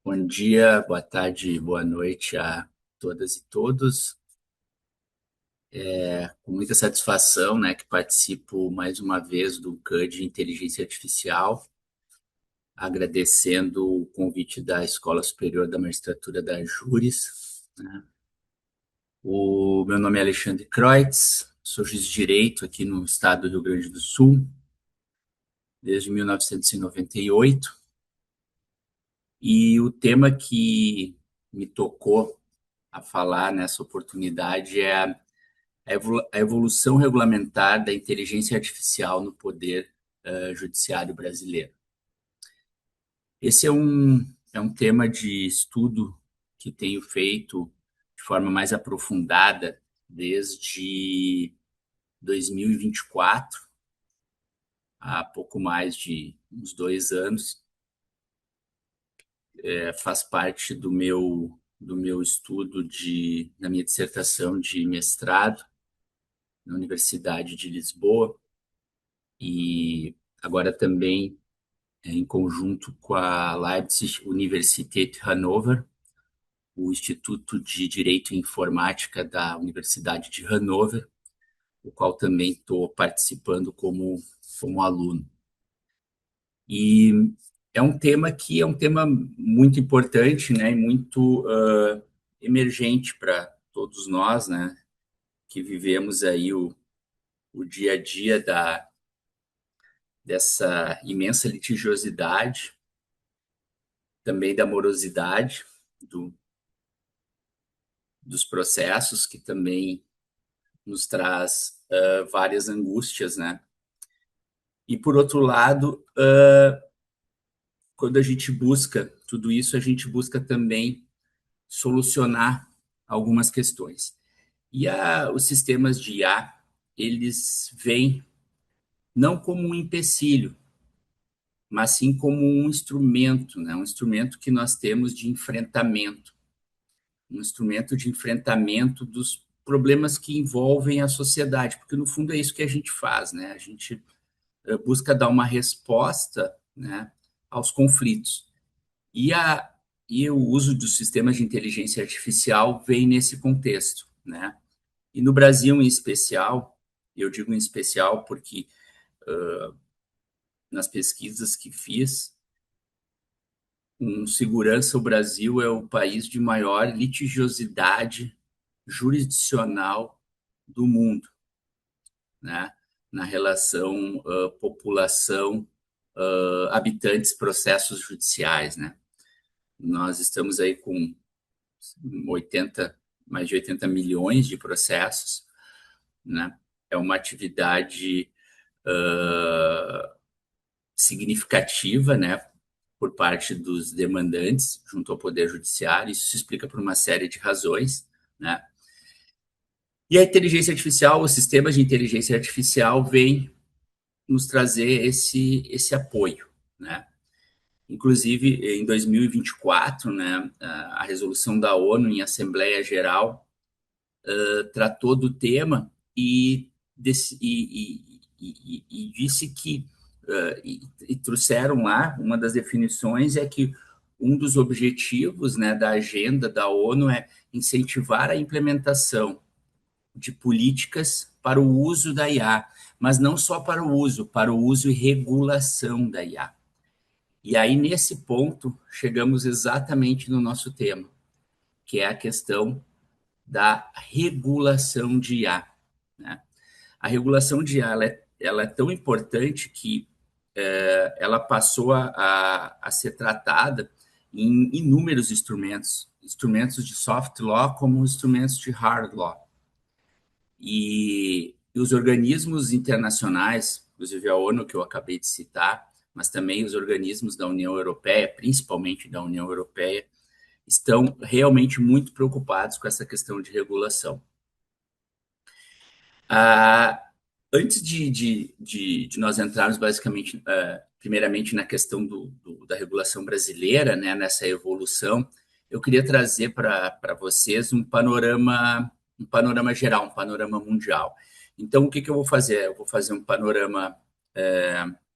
Bom dia, boa tarde, boa noite a todas e todos. Com muita satisfação, né, que participo mais uma vez do CAN de Inteligência Artificial, agradecendo o convite da Escola Superior da Magistratura da Júris, né. O meu nome é Alexandre Kreutz, sou juiz de direito aqui no estado do Rio Grande do Sul, desde 1998, e o tema que me tocou a falar nessa oportunidade é a evolução regulamentar da inteligência artificial no poder judiciário brasileiro. Esse é um tema de estudo que tenho feito de forma mais aprofundada desde 2024, há pouco mais de uns 2 anos. Faz parte do meu estudo da minha dissertação de mestrado na Universidade de Lisboa, e agora também em conjunto com a Leipzig Universität Hannover, o Instituto de Direito e Informática da Universidade de Hannover, o qual também estou participando como aluno. E é um tema muito importante, né, e muito emergente para todos nós, né, que vivemos aí o dia a dia dessa imensa litigiosidade, também da morosidade do, dos processos, que também nos traz várias angústias, né? E, por outro lado, quando a gente busca tudo isso, a gente busca também solucionar algumas questões. E os sistemas de IA, eles vêm não como um empecilho, mas sim como um instrumento, né? Um instrumento que nós temos de enfrentamento, um instrumento de enfrentamento dos problemas que envolvem a sociedade, porque no fundo é isso que a gente faz, né? A gente busca dar uma resposta, né, aos conflitos. E, e o uso dos sistemas de inteligência artificial vem nesse contexto, né? E no Brasil, em especial, eu digo em especial porque nas pesquisas que fiz, com segurança, o Brasil é o país de maior litigiosidade jurisdicional do mundo, né? Na relação população, habitantes, processos judiciais, né? Nós estamos aí com 80, mais de 80 milhões de processos, né? É uma atividade significativa, né, por parte dos demandantes junto ao Poder Judiciário. Isso se explica por uma série de razões, né? E a inteligência artificial, os sistemas de inteligência artificial vêm nos trazer esse apoio, né? Inclusive, em 2024, né, a resolução da ONU em Assembleia Geral tratou do tema e disse que, e trouxeram lá, uma das definições é que um dos objetivos, né, da agenda da ONU é incentivar a implementação de políticas para o uso da IA, mas não só para o uso e regulação da IA. E aí, nesse ponto, chegamos exatamente no nosso tema, que é a questão da regulação de IA, né? A regulação de IA ela é tão importante que ela passou a ser tratada em inúmeros instrumentos, instrumentos de soft law como instrumentos de hard law. E os organismos internacionais, inclusive a ONU, que eu acabei de citar, mas também os organismos da União Europeia, principalmente da União Europeia, estão realmente muito preocupados com essa questão de regulação. Ah, Antes de nós entrarmos, basicamente, primeiramente na questão da regulação brasileira, né, nessa evolução, eu queria trazer para vocês um panorama geral, um panorama mundial. Então, o que eu vou fazer? Eu vou fazer um panorama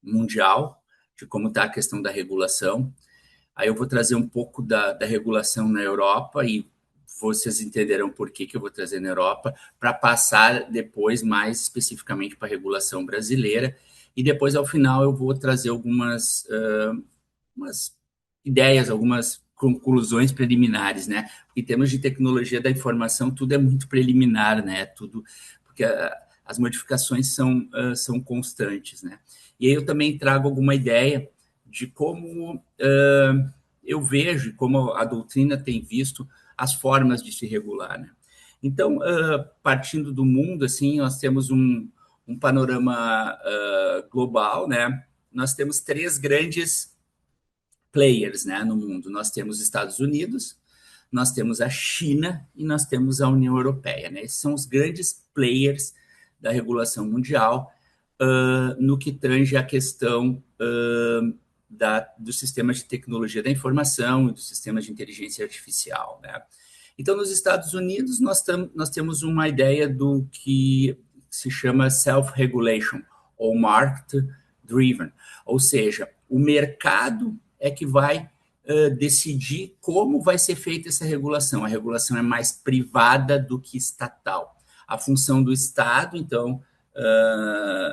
mundial de como está a questão da regulação. Aí eu vou trazer um pouco da regulação na Europa e vocês entenderão por que eu vou trazer na Europa, para passar depois mais especificamente para a regulação brasileira. E depois, ao final, eu vou trazer algumas umas ideias, algumas conclusões preliminares, né? Porque em termos de tecnologia da informação, tudo é muito preliminar, né? Tudo, porque as modificações são constantes, né? E aí eu também trago alguma ideia de como eu vejo, como a doutrina tem visto as formas de se regular, né? Então, partindo do mundo, assim, nós temos um panorama global, né? Nós temos três grandes players, né, no mundo. Nós temos os Estados Unidos, nós temos a China e nós temos a União Europeia, né? Esses são os grandes players da regulação mundial no que tange a questão dos sistemas de tecnologia da informação e dos sistemas de inteligência artificial, né? Então, nos Estados Unidos, nós temos uma ideia do que se chama self-regulation, ou market-driven, ou seja, o mercado é que vai decidir como vai ser feita essa regulação. A regulação é mais privada do que estatal. A função do Estado, então,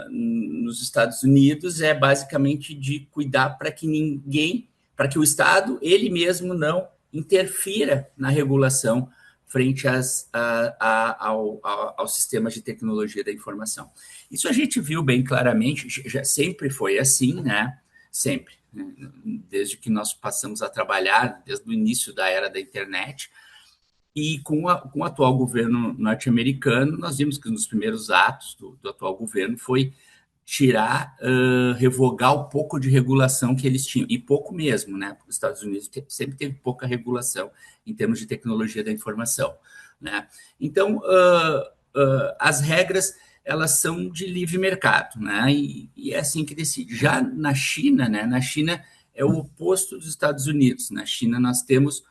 nos Estados Unidos, é basicamente de cuidar para que o Estado, ele mesmo, não interfira na regulação frente aos sistemas de tecnologia da informação. Isso a gente viu bem claramente, já sempre foi assim, né? Sempre, né? Desde que nós passamos a trabalhar, desde o início da era da internet, e com o atual governo norte-americano, nós vimos que um dos primeiros atos do atual governo foi tirar, revogar o pouco de regulação que eles tinham, e pouco mesmo, né? Porque os Estados Unidos sempre teve pouca regulação em termos de tecnologia da informação, né? Então, as regras, elas são de livre mercado, né? E é assim que decide. Já na China, né? Na China é o oposto dos Estados Unidos. Na China nós temos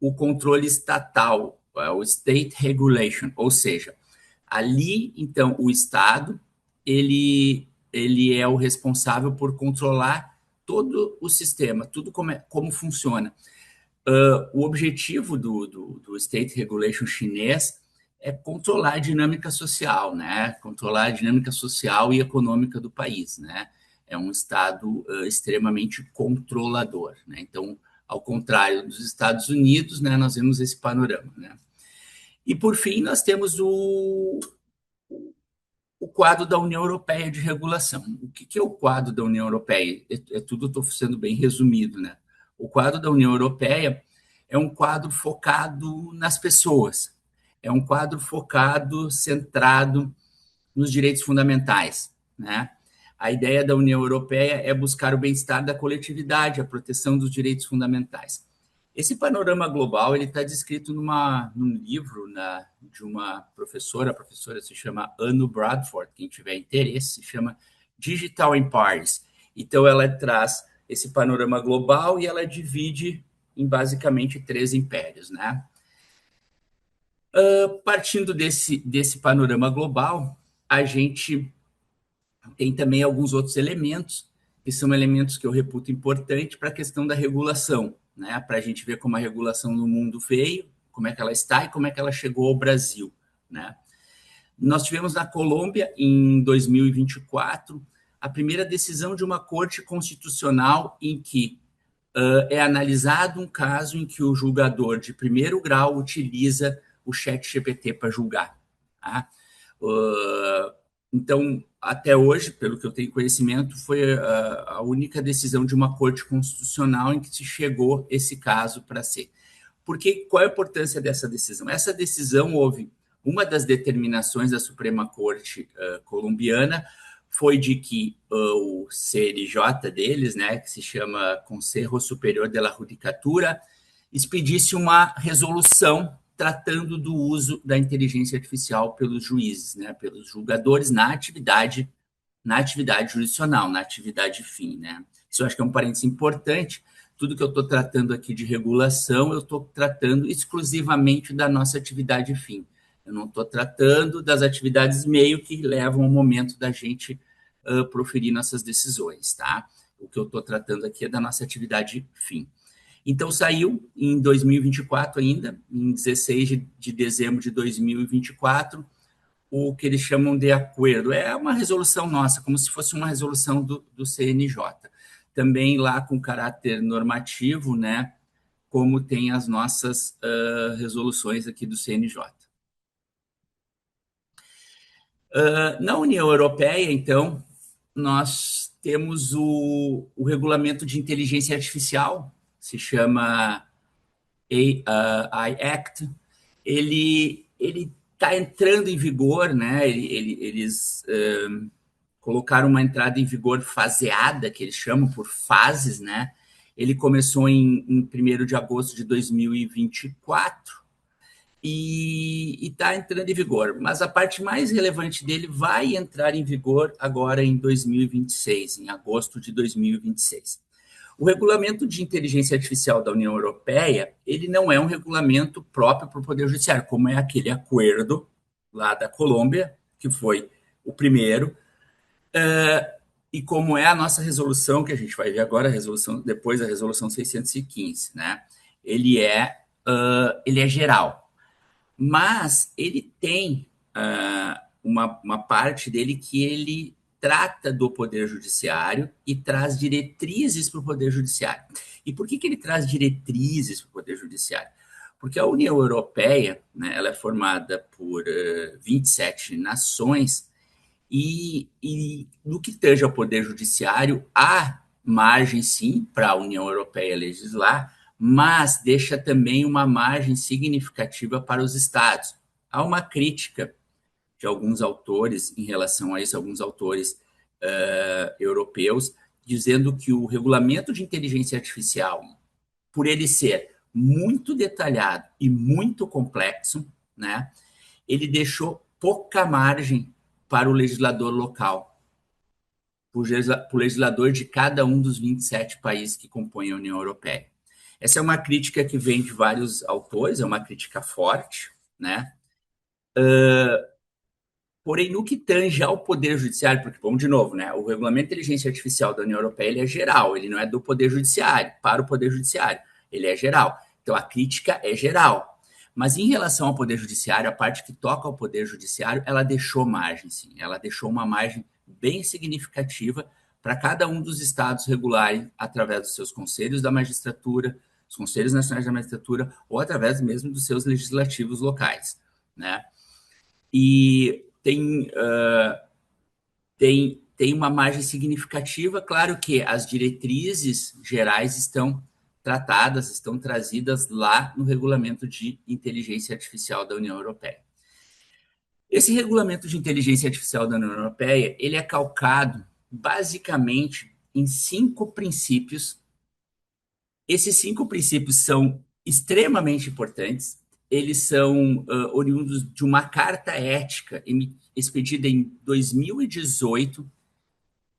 o controle estatal, o state regulation, ou seja, ali, então, o Estado, ele é o responsável por controlar todo o sistema, tudo como funciona. O objetivo do State Regulation chinês é controlar a dinâmica social, né? Controlar a dinâmica social e econômica do país, né? É um Estado extremamente controlador, né? Então, ao contrário dos Estados Unidos, né, nós vemos esse panorama, né? E, por fim, nós temos o quadro da União Europeia de regulação. O que é o quadro da União Europeia? Tudo, estou sendo bem resumido, né? O quadro da União Europeia é um quadro focado nas pessoas, é um quadro focado, centrado nos direitos fundamentais, né? A ideia da União Europeia é buscar o bem-estar da coletividade, a proteção dos direitos fundamentais. Esse panorama global ele está descrito num livro de uma professora, a professora se chama Anu Bradford, quem tiver interesse, se chama Digital Empires. Então, ela traz esse panorama global e ela divide em basicamente 3 impérios, né? Partindo desse panorama global, a gente tem também alguns outros elementos, que são elementos que eu reputo importantes para a questão da regulação, né? Para a gente ver como a regulação no mundo veio, como é que ela está e como é que ela chegou ao Brasil, né? Nós tivemos na Colômbia, em 2024, a primeira decisão de uma corte constitucional em que é analisado um caso em que o julgador de primeiro grau utiliza o ChatGPT para julgar. Tá? Então, até hoje, pelo que eu tenho conhecimento, foi a única decisão de uma corte constitucional em que se chegou esse caso para ser. Porque qual é a importância dessa decisão? Essa decisão houve uma das determinações da Suprema Corte colombiana foi de que o CNJ deles, né, que se chama Conselho Superior de la Judicatura, expedisse uma resolução tratando do uso da inteligência artificial pelos juízes, né, pelos julgadores na atividade jurisdicional, na atividade fim, né? Isso eu acho que é um parênteses importante. Tudo que eu estou tratando aqui de regulação, eu estou tratando exclusivamente da nossa atividade fim. Eu não estou tratando das atividades meio que levam ao momento da gente proferir nossas decisões, tá? O que eu estou tratando aqui é da nossa atividade fim. Então, saiu em 2024 ainda, em 16 de dezembro de 2024, o que eles chamam de acordo. É uma resolução nossa, como se fosse uma resolução do CNJ. Também lá com caráter normativo, né, como tem as nossas resoluções aqui do CNJ. Na União Europeia, então, nós temos o regulamento de inteligência artificial, se chama AI Act. Ele está entrando em vigor, né? Eles colocaram uma entrada em vigor faseada, que eles chamam por fases, né? Ele começou em 1º de agosto de 2024 e está entrando em vigor. Mas a parte mais relevante dele vai entrar em vigor agora em 2026, em agosto de 2026. O regulamento de inteligência artificial da União Europeia, ele não é um regulamento próprio para o Poder Judiciário, como é aquele acordo lá da Colômbia, que foi o primeiro, e como é a nossa resolução, que a gente vai ver agora, a resolução, depois da resolução 615, né? Ele é geral, mas ele tem uma parte dele que ele trata do Poder Judiciário e traz diretrizes para o Poder Judiciário. E por que ele traz diretrizes para o Poder Judiciário? Porque a União Europeia, né, ela é formada por 27 nações e no que tange ao Poder Judiciário, há margem, sim, para a União Europeia legislar, mas deixa também uma margem significativa para os Estados. Há uma crítica de alguns autores em relação a isso, alguns autores europeus, dizendo que o regulamento de inteligência artificial, por ele ser muito detalhado e muito complexo, né, ele deixou pouca margem para o legislador local, para o legislador de cada um dos 27 países que compõem a União Europeia. Essa é uma crítica que vem de vários autores, é uma crítica forte, né? Porém, no que tange ao Poder Judiciário, porque, vamos de novo, né? O Regulamento de Inteligência Artificial da União Europeia ele é geral, ele não é do Poder Judiciário, para o Poder Judiciário, ele é geral. Então, a crítica é geral. Mas em relação ao Poder Judiciário, a parte que toca ao Poder Judiciário, ela deixou margem, sim. Ela deixou uma margem bem significativa para cada um dos estados regularem através dos seus conselhos da magistratura, os conselhos nacionais da magistratura, ou através mesmo dos seus legislativos locais, né? E tem uma margem significativa. Claro que as diretrizes gerais estão tratadas, estão trazidas lá no Regulamento de Inteligência Artificial da União Europeia. Esse Regulamento de Inteligência Artificial da União Europeia, ele é calcado basicamente em 5 princípios. Esses 5 princípios são extremamente importantes. Eles são oriundos de uma carta ética expedida em 2018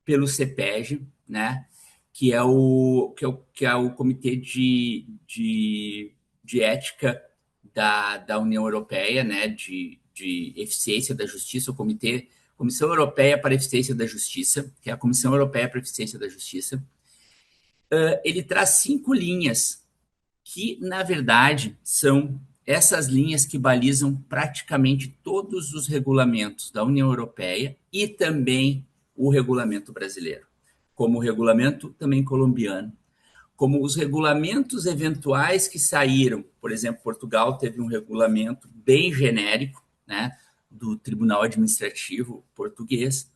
pelo CEPEG, né? Que é o Comitê de Ética da União Europeia, né? De Eficiência da Justiça, Comissão Europeia para a Eficiência da Justiça, que é a Comissão Europeia para a Eficiência da Justiça. Ele traz 5 linhas que, na verdade, são essas linhas que balizam praticamente todos os regulamentos da União Europeia e também o regulamento brasileiro, como o regulamento também colombiano, como os regulamentos eventuais que saíram. Por exemplo, Portugal teve um regulamento bem genérico, né, do Tribunal Administrativo Português.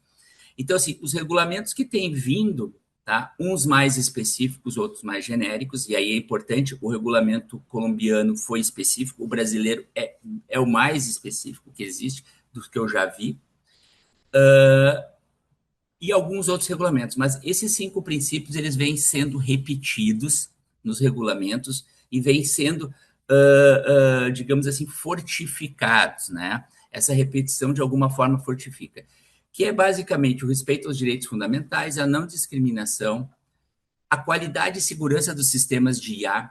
Então, assim, os regulamentos que têm vindo, tá? Uns mais específicos, outros mais genéricos, e aí é importante, o regulamento colombiano foi específico, o brasileiro é o mais específico que existe, dos que eu já vi, e alguns outros regulamentos, mas esses 5 princípios, eles vêm sendo repetidos nos regulamentos e vêm sendo, digamos assim, fortificados, né? Essa repetição, de alguma forma, fortifica, que é basicamente o respeito aos direitos fundamentais, a não discriminação, a qualidade e segurança dos sistemas de IA,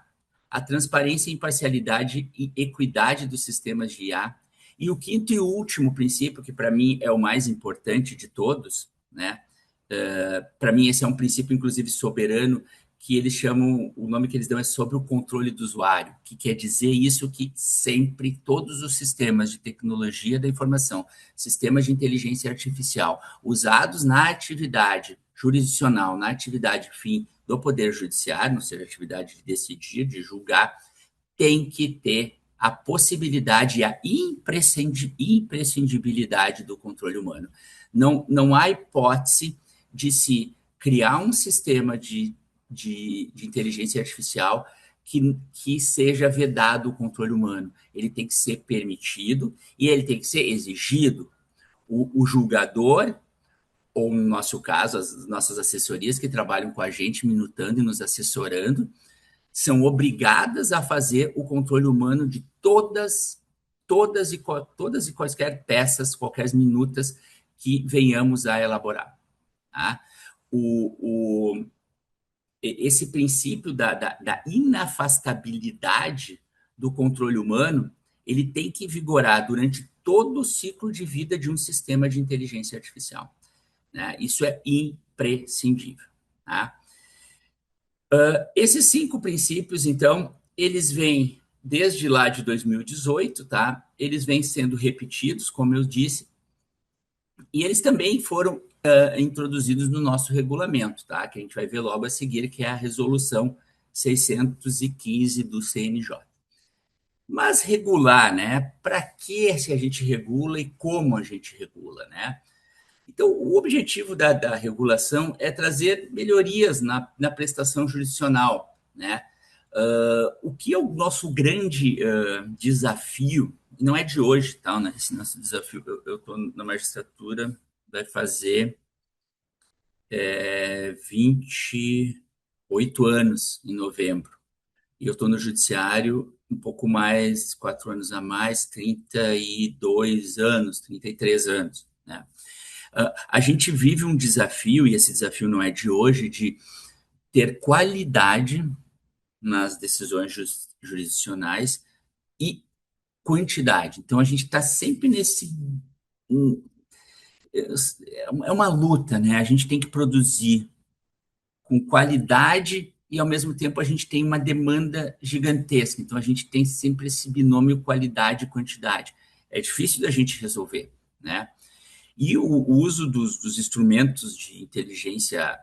a transparência, imparcialidade e equidade dos sistemas de IA, e o quinto e último princípio, que para mim é o mais importante de todos, né? Para mim esse é um princípio, inclusive, soberano, que eles chamam, o nome que eles dão é sobre o controle do usuário, que quer dizer isso que sempre todos os sistemas de tecnologia da informação, sistemas de inteligência artificial, usados na atividade jurisdicional, na atividade fim do Poder Judiciário, ou seja, a atividade de decidir, de julgar, tem que ter a possibilidade e a imprescindibilidade do controle humano. Não há hipótese de se criar um sistema de inteligência artificial que seja vedado o controle humano. Ele tem que ser permitido e ele tem que ser exigido. O julgador, ou no nosso caso, as nossas assessorias que trabalham com a gente, minutando e nos assessorando, são obrigadas a fazer o controle humano de todas e quaisquer peças, qualquer minutas que venhamos a elaborar. Tá? Esse princípio da inafastabilidade do controle humano, ele tem que vigorar durante todo o ciclo de vida de um sistema de inteligência artificial. Né? Isso é imprescindível. Tá? Esses 5 princípios, então, eles vêm desde lá de 2018, tá? Eles vêm sendo repetidos, como eu disse, e eles também foram introduzidos no nosso regulamento, tá? Que a gente vai ver logo a seguir, que é a resolução 615 do CNJ. Mas regular, né? Para que se a gente regula e como a gente regula, né? Então, o objetivo da regulação é trazer melhorias na prestação jurisdicional, né? O que é o nosso grande desafio, não é de hoje, tá, né? Esse nosso desafio, eu estou na magistratura, vai fazer 28 anos em novembro, e eu estou no judiciário um pouco mais, 4 anos a mais, 32 anos, 33 anos, né? A gente vive um desafio, e esse desafio não é de hoje, de ter qualidade nas decisões jurisdicionais e quantidade. Então, a gente está sempre nesse. É uma luta, né? A gente tem que produzir com qualidade e, ao mesmo tempo, a gente tem uma demanda gigantesca. Então, a gente tem sempre esse binômio qualidade e quantidade. É difícil da gente resolver, né? E o uso dos instrumentos de inteligência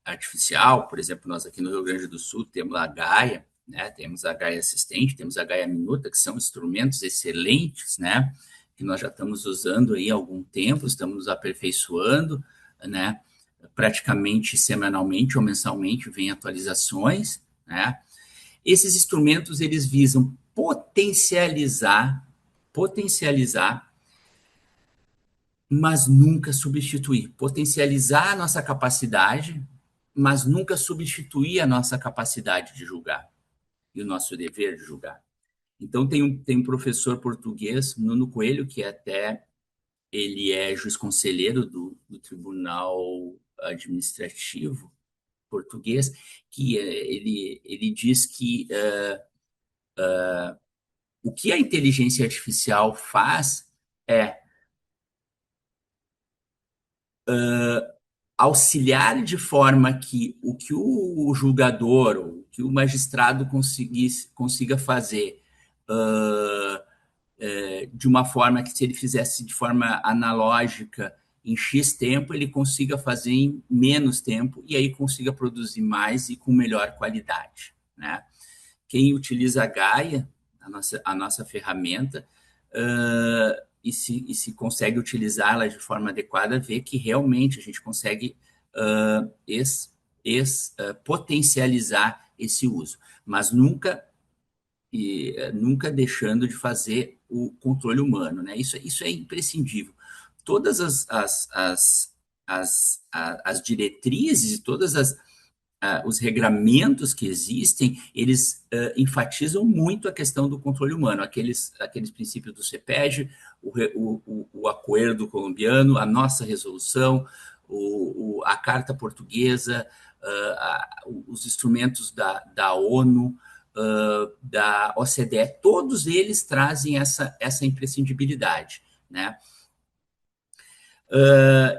artificial, por exemplo, nós aqui no Rio Grande do Sul temos a Gaia, né? Temos a Gaia Assistente, temos a Gaia Minuta, que são instrumentos excelentes, né? Que nós já estamos usando aí há algum tempo, estamos aperfeiçoando, né? Praticamente semanalmente ou mensalmente vem atualizações, né? Esses instrumentos, eles visam potencializar, mas nunca substituir. Potencializar a nossa capacidade, mas nunca substituir a nossa capacidade de julgar e o nosso dever de julgar. Então, tem um professor português, Nuno Coelho, que até ele é juiz conselheiro do Tribunal Administrativo português, que ele diz que o que a inteligência artificial faz é auxiliar de forma que o julgador, o que o magistrado consiga fazer de uma forma que, se ele fizesse de forma analógica em X tempo, ele consiga fazer em menos tempo e aí consiga produzir mais e com melhor qualidade, né? Quem utiliza a Gaia, a nossa ferramenta, se consegue utilizá-la de forma adequada, vê que realmente a gente consegue potencializar esse uso, mas nunca deixando de fazer o controle humano, né? Isso é imprescindível. Todas as diretrizes, os regramentos que existem, eles enfatizam muito a questão do controle humano, aqueles princípios do CEPEG, o acordo colombiano, a nossa resolução, a Carta Portuguesa, os instrumentos da ONU, da OCDE, todos eles trazem essa imprescindibilidade, né?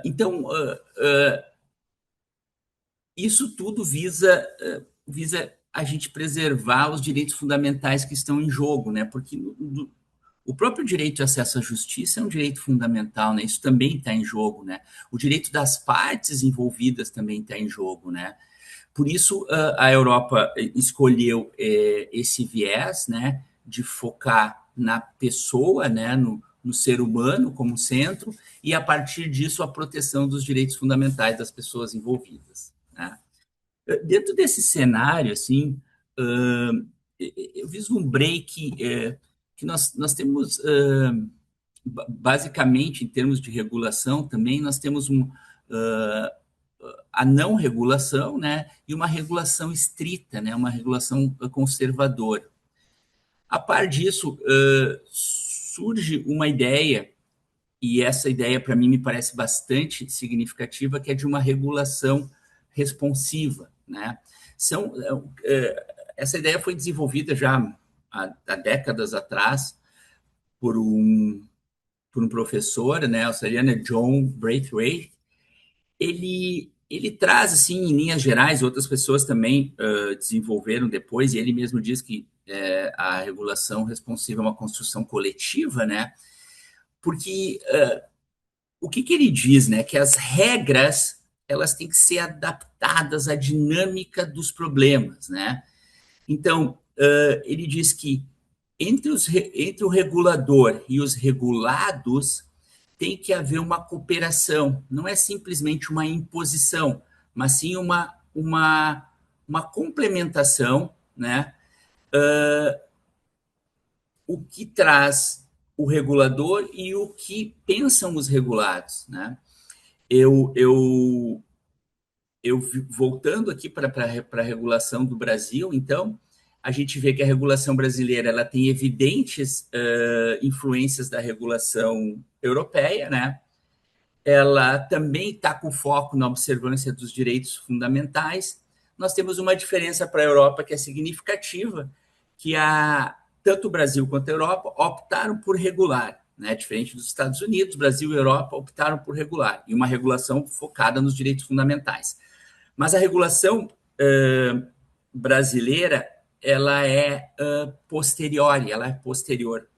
Então, Isso tudo visa a gente preservar os direitos fundamentais que estão em jogo, né? Porque o próprio direito de acesso à justiça é um direito fundamental, né? Isso também está em jogo, né? O direito das partes envolvidas também está em jogo, né? Por isso, a Europa escolheu esse viés, né, de focar na pessoa, né, no ser humano como centro, e a partir disso a proteção dos direitos fundamentais das pessoas envolvidas. Né? Dentro desse cenário, assim, eu vislumbrei que nós temos, basicamente, em termos de regulação, também nós temos a não regulação, né, e uma regulação estrita, né, uma regulação conservadora. A par disso, surge uma ideia, e essa ideia para mim me parece bastante significativa, que é de uma regulação responsiva, né? Essa ideia foi desenvolvida já há décadas atrás por um professor, né, australiano, John Braithwaite. Ele traz, assim, em linhas gerais, outras pessoas também desenvolveram depois, e ele mesmo diz que a regulação responsiva é uma construção coletiva, né? Porque o que ele diz, né? Que as regras elas têm que ser adaptadas à dinâmica dos problemas, né? Então, ele diz que entre o regulador e os regulados tem que haver uma cooperação, não é simplesmente uma imposição, mas sim uma complementação, né? O que traz o regulador e o que pensam os regulados, né? Eu, eu, eu voltando aqui para a regulação do Brasil, então, a gente vê que a regulação brasileira ela tem evidentes influências da regulação europeia, né? Ela também está com foco na observância dos direitos fundamentais. Nós temos uma diferença para a Europa que é significativa, que tanto o Brasil quanto a Europa optaram por regular, né? Diferente dos Estados Unidos, Brasil e Europa optaram por regular, e uma regulação focada nos direitos fundamentais. Mas a regulação brasileira ela é posterior, ela é posterior.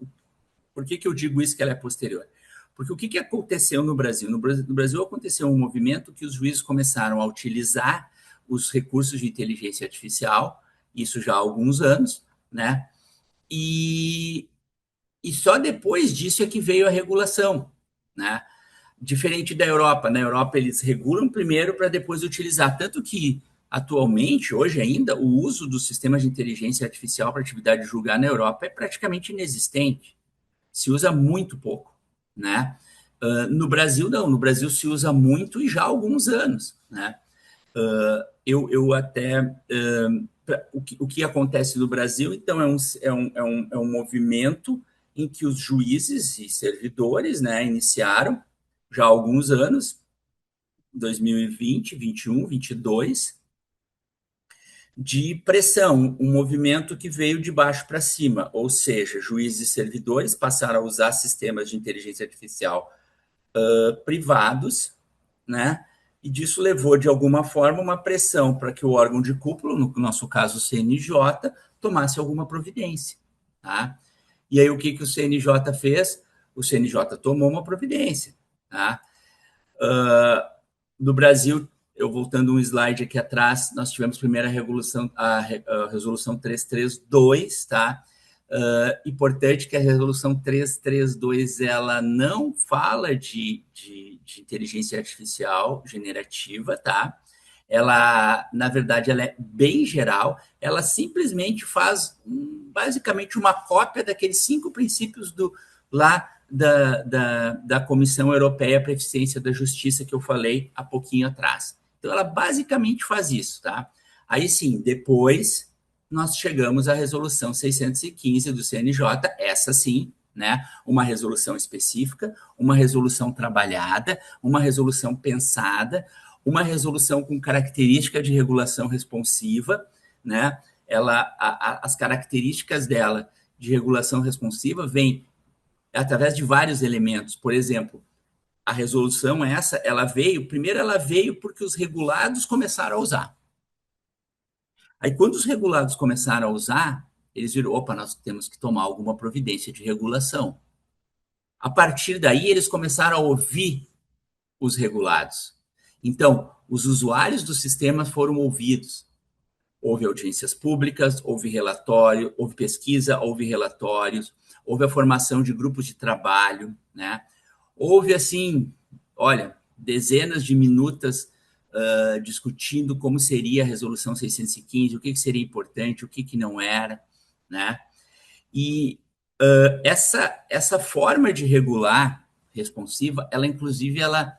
Por que eu digo isso que ela é posterior? Porque o que aconteceu no Brasil? No Brasil aconteceu um movimento que os juízes começaram a utilizar os recursos de inteligência artificial, isso já há alguns anos, né? E só depois disso é que veio a regulação, né? Diferente da Europa. Na Europa, eles regulam primeiro para depois utilizar. Tanto que, atualmente, hoje ainda, o uso dos sistemas de inteligência artificial para atividade de julgar na Europa é praticamente inexistente. Se usa muito pouco, né? No Brasil, não. No Brasil se usa muito e já há alguns anos, né? Eu até... o que acontece no Brasil, então, é um movimento em que os juízes e servidores, né, iniciaram já há alguns anos, 2020, 21, 22, de pressão, um movimento que veio de baixo para cima, ou seja, juízes e servidores passaram a usar sistemas de inteligência artificial privados, né? E disso levou, de alguma forma, uma pressão para que o órgão de cúpula, no nosso caso o CNJ, tomasse alguma providência. Tá? E aí o que o CNJ fez? O CNJ tomou uma providência. Tá? No Brasil, eu voltando um slide aqui atrás, nós tivemos primeiro a resolução 332, tá? Importante que a resolução 332 ela não fala de inteligência artificial generativa, tá? Ela, na verdade, ela é bem geral, ela simplesmente faz basicamente uma cópia daqueles 5 princípios lá da Comissão Europeia para a Eficiência da Justiça que eu falei há pouquinho atrás. Então, ela basicamente faz isso, tá? Aí sim, depois nós chegamos à resolução 615 do CNJ, essa sim, né? Uma resolução específica, uma resolução trabalhada, uma resolução pensada, uma resolução com característica de regulação responsiva, né? As características dela de regulação responsiva vêm através de vários elementos. Por exemplo, a resolução essa, ela veio porque os regulados começaram a usar. Aí, quando os regulados começaram a usar, eles viram, opa, nós temos que tomar alguma providência de regulação. A partir daí, eles começaram a ouvir os regulados. Então, os usuários do sistema foram ouvidos. Houve audiências públicas, houve relatório, houve pesquisa, houve relatórios, houve a formação de grupos de trabalho, né? Houve, assim, olha, dezenas de minutas discutindo como seria a resolução 615, o que seria importante, o que não era, né? E essa forma de regular responsiva, ela, inclusive, ela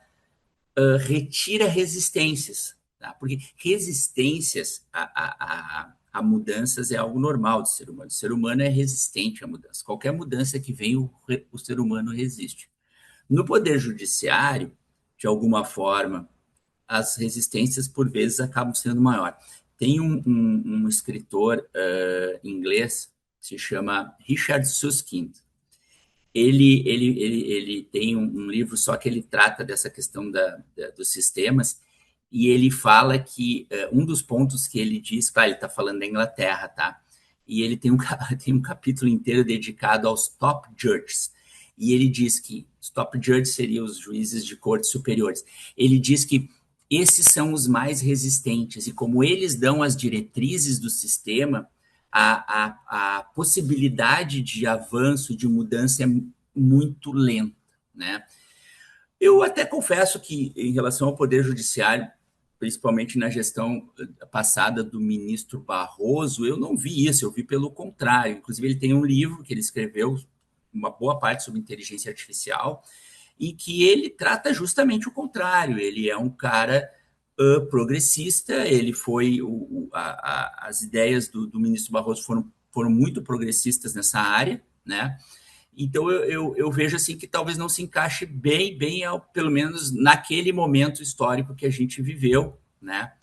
retira resistências, tá? Porque resistências a mudanças é algo normal do ser humano. O ser humano é resistente a mudanças. Qualquer mudança que vem, o ser humano resiste. No Poder Judiciário, de alguma forma, as resistências, por vezes, acabam sendo maior. Tem um escritor inglês que se chama Richard Susskind. Ele tem um livro só que ele trata dessa questão dos sistemas, e ele fala que um dos pontos que ele diz, ele está falando da Inglaterra, tá? E ele tem tem um capítulo inteiro dedicado aos top judges. E ele diz que os top judges seriam os juízes de cortes superiores. Ele diz que esses são os mais resistentes, e como eles dão as diretrizes do sistema, a possibilidade de avanço, de mudança é muito lenta, né? Eu até confesso que, em relação ao Poder Judiciário, principalmente na gestão passada do ministro Barroso, eu não vi isso, eu vi pelo contrário. Inclusive, ele tem um livro que ele escreveu, uma boa parte sobre inteligência artificial, e que ele trata justamente o contrário. Ele é um cara progressista, ele foi as ideias do ministro Barroso foram muito progressistas nessa área, né? Então eu vejo assim que talvez não se encaixe bem, pelo menos naquele momento histórico que a gente viveu, né?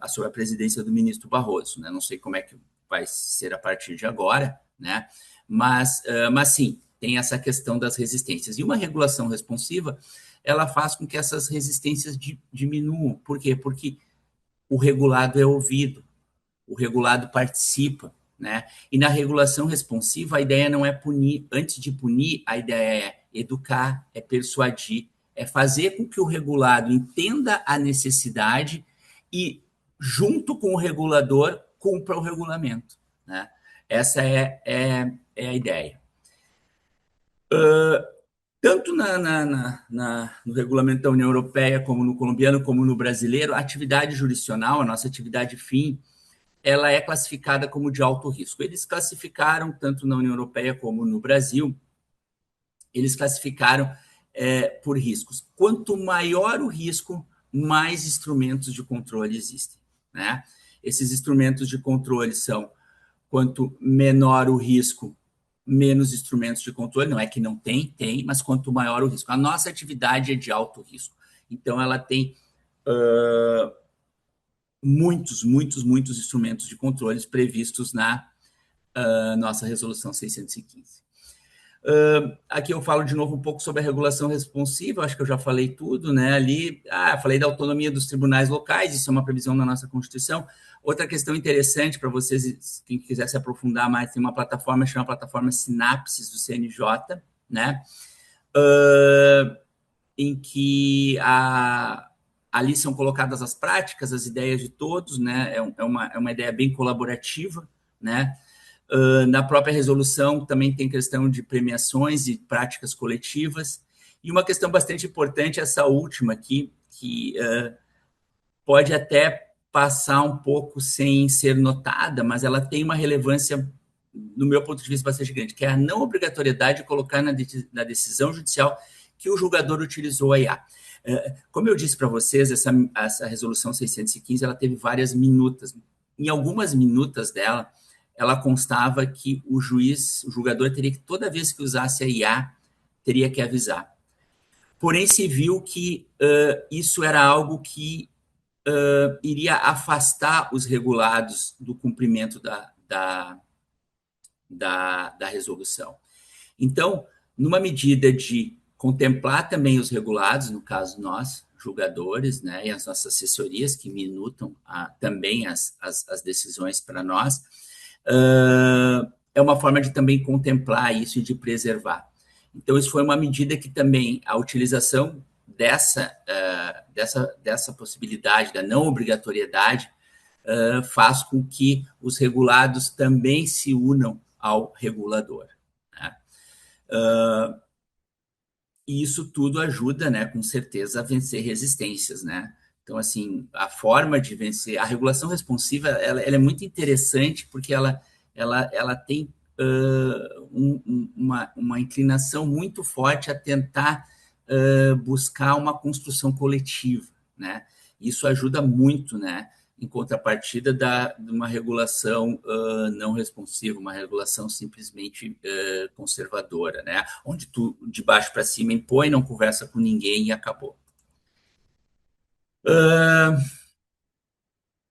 Sob a presidência do ministro Barroso, né? Não sei como é que vai ser a partir de agora, né? Mas sim, tem essa questão das resistências. E uma regulação responsiva, ela faz com que essas resistências diminuam. Por quê? Porque o regulado é ouvido, o regulado participa, né? E na regulação responsiva, a ideia não é punir. Antes de punir, a ideia é educar, é persuadir, é fazer com que o regulado entenda a necessidade e, junto com o regulador, cumpra o regulamento, né? Essa é a ideia. Tanto no regulamento da União Europeia, como no colombiano, como no brasileiro, a atividade jurisdicional, a nossa atividade fim, ela é classificada como de alto risco. Eles classificaram, tanto na União Europeia como no Brasil, eles classificaram por riscos. Quanto maior o risco, mais instrumentos de controle existem, né? Esses instrumentos de controle são, quanto menor o risco, menos instrumentos de controle. Não é que não tem, mas quanto maior o risco. A nossa atividade é de alto risco. Então, ela tem muitos instrumentos de controles previstos na nossa resolução 615. Aqui eu falo de novo um pouco sobre a regulação responsiva, acho que eu já falei tudo, né? Ali, falei da autonomia dos tribunais locais, isso é uma previsão da nossa Constituição. Outra questão interessante para vocês, quem quiser se aprofundar mais, tem uma plataforma chamada plataforma Sinapses do CNJ, né? Em que ali são colocadas as práticas, as ideias de todos, né? É uma ideia bem colaborativa, né? Na própria resolução também tem questão de premiações e práticas coletivas. E uma questão bastante importante, essa última aqui, que pode até passar um pouco sem ser notada, mas ela tem uma relevância, no meu ponto de vista, bastante grande, que é a não obrigatoriedade de colocar na decisão judicial que o julgador utilizou a IA. Como eu disse para vocês, essa resolução 615, ela teve várias minutas. Em algumas minutas dela, ela constava que o julgador teria que, toda vez que usasse a IA, teria que avisar. Porém, se viu que isso era algo que iria afastar os regulados do cumprimento da resolução. Então, numa medida de contemplar também os regulados, no caso nós, julgadores, né, e as nossas assessorias que minutam também as decisões para nós, é uma forma de também contemplar isso e de preservar. Então, isso foi uma medida que também a utilização dessa possibilidade da não obrigatoriedade faz com que os regulados também se unam ao regulador, né? E isso tudo ajuda, né, com certeza, a vencer resistências, né? Então, assim, a forma de vencer, a regulação responsiva, ela é muito interessante porque ela tem uma inclinação muito forte a tentar buscar uma construção coletiva, né? Isso ajuda muito, né? Em contrapartida de uma regulação não responsiva, uma regulação simplesmente conservadora, né? Onde tu, de baixo para cima, impõe, não conversa com ninguém e acabou.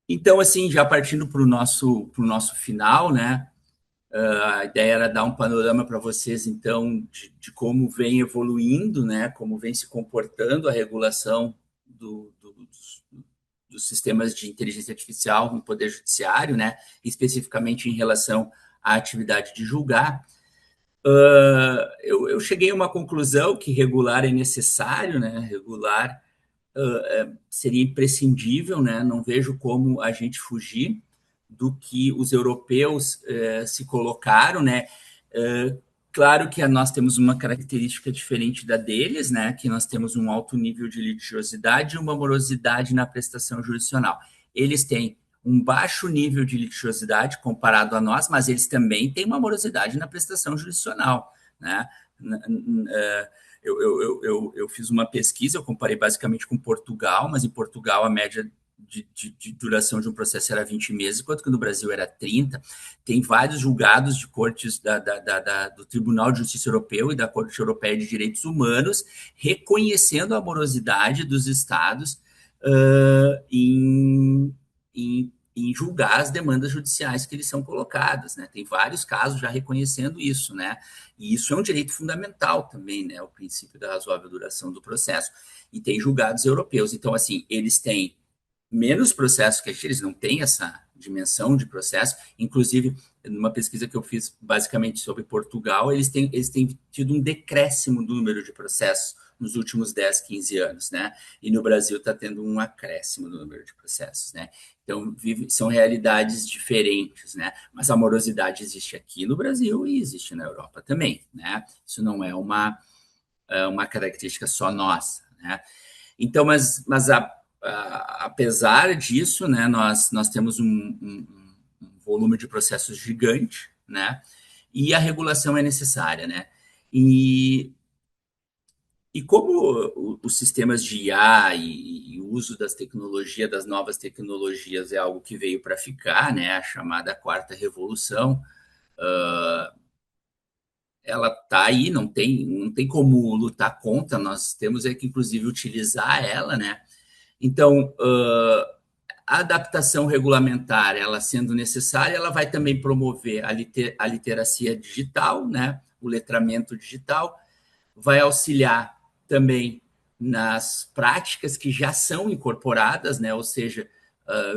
Então, assim, já partindo para o nosso final, né? A ideia era dar um panorama para vocês, então, de como vem evoluindo, né? Como vem se comportando a regulação dos sistemas de inteligência artificial no Poder Judiciário, né? Especificamente em relação à atividade de julgar. Eu cheguei a uma conclusão que regular é necessário, né? Regular seria imprescindível, né? Não vejo como a gente fugir do que os europeus se colocaram, né? Claro que nós temos uma característica diferente da deles, né? Que nós temos um alto nível de litigiosidade e uma morosidade na prestação jurisdicional. Eles têm um baixo nível de litigiosidade comparado a nós, mas eles também têm uma morosidade na prestação jurisdicional, né? Eu fiz uma pesquisa, eu comparei basicamente com Portugal, mas em Portugal a média de duração de um processo era 20 meses, enquanto que no Brasil era 30. Tem vários julgados de cortes do Tribunal de Justiça Europeu e da Corte Europeia de Direitos Humanos, reconhecendo a morosidade dos estados em julgar as demandas judiciais que eles são colocadas, né? Tem vários casos já reconhecendo isso, né? E isso é um direito fundamental também, né? O princípio da razoável duração do processo. E tem julgados europeus. Então, assim, eles têm menos processos que a gente, eles não têm essa dimensão de processo. Inclusive, numa pesquisa que eu fiz basicamente sobre Portugal, eles têm tido um decréscimo do número de processos nos últimos 10, 15 anos, né? E no Brasil está tendo um acréscimo do número de processos, né? Então, são realidades diferentes, né? Mas a morosidade existe aqui no Brasil e existe na Europa também, né? Isso não é uma característica só nossa, né? Então, apesar disso, né, nós temos um volume de processos gigante, né? E a regulação é necessária, né? E como os sistemas de IA e o uso das tecnologias, das novas tecnologias, é algo que veio para ficar, né? A chamada quarta revolução, ela está aí, não tem como lutar contra, nós temos que, inclusive, utilizar ela, né? Então, a adaptação regulamentar, ela sendo necessária, ela vai também promover a literacia digital, né? O letramento digital, vai auxiliar também nas práticas que já são incorporadas, né? Ou seja,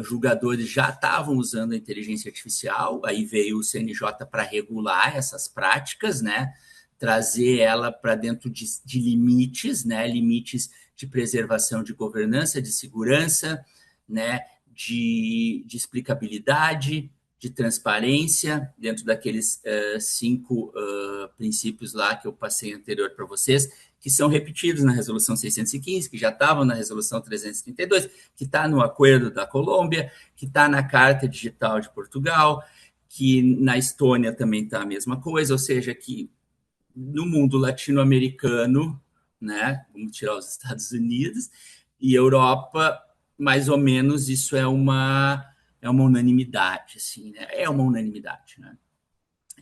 julgadores já estavam usando a inteligência artificial, aí veio o CNJ para regular essas práticas, né? Trazer ela para dentro de limites, né? Limites de preservação de governança, de segurança, né? De explicabilidade, de transparência, dentro daqueles 5 princípios lá que eu passei anterior para vocês, que são repetidos na Resolução 615, que já estavam na Resolução 332, que está no Acordo da Colômbia, que está na Carta Digital de Portugal, que na Estônia também está a mesma coisa, ou seja, que no mundo latino-americano, né, vamos tirar os Estados Unidos, e Europa, mais ou menos, isso é uma unanimidade, assim, né? É uma unanimidade, né?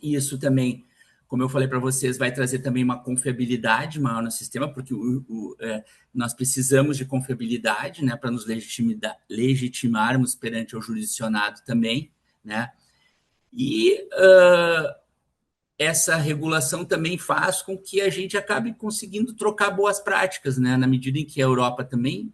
E isso também, como eu falei para vocês, vai trazer também uma confiabilidade maior no sistema, porque nós precisamos de confiabilidade, né, para nos legitimarmos perante o jurisdicionado também, né? E essa regulação também faz com que a gente acabe conseguindo trocar boas práticas, né? Na medida em que a Europa também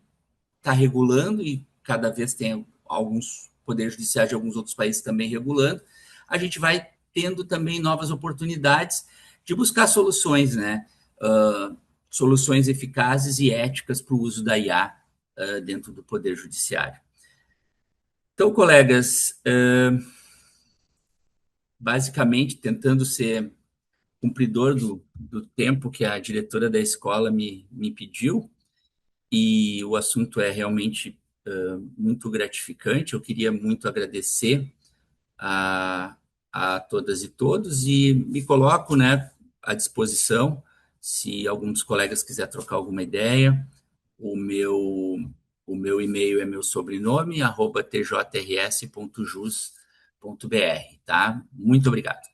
está regulando e cada vez tem alguns poderes judiciais de alguns outros países também regulando, a gente vai tendo também novas oportunidades de buscar soluções, né? Soluções eficazes e éticas para o uso da IA dentro do Poder Judiciário. Então, colegas, basicamente tentando ser cumpridor do tempo que a diretora da escola me pediu, e o assunto é realmente muito gratificante. Eu queria muito agradecer a, a todas e todos e me coloco, né, à disposição se algum dos colegas quiser trocar alguma ideia. O meu e-mail é meu sobrenome, @tjrs.jus.br, tá? Muito obrigado.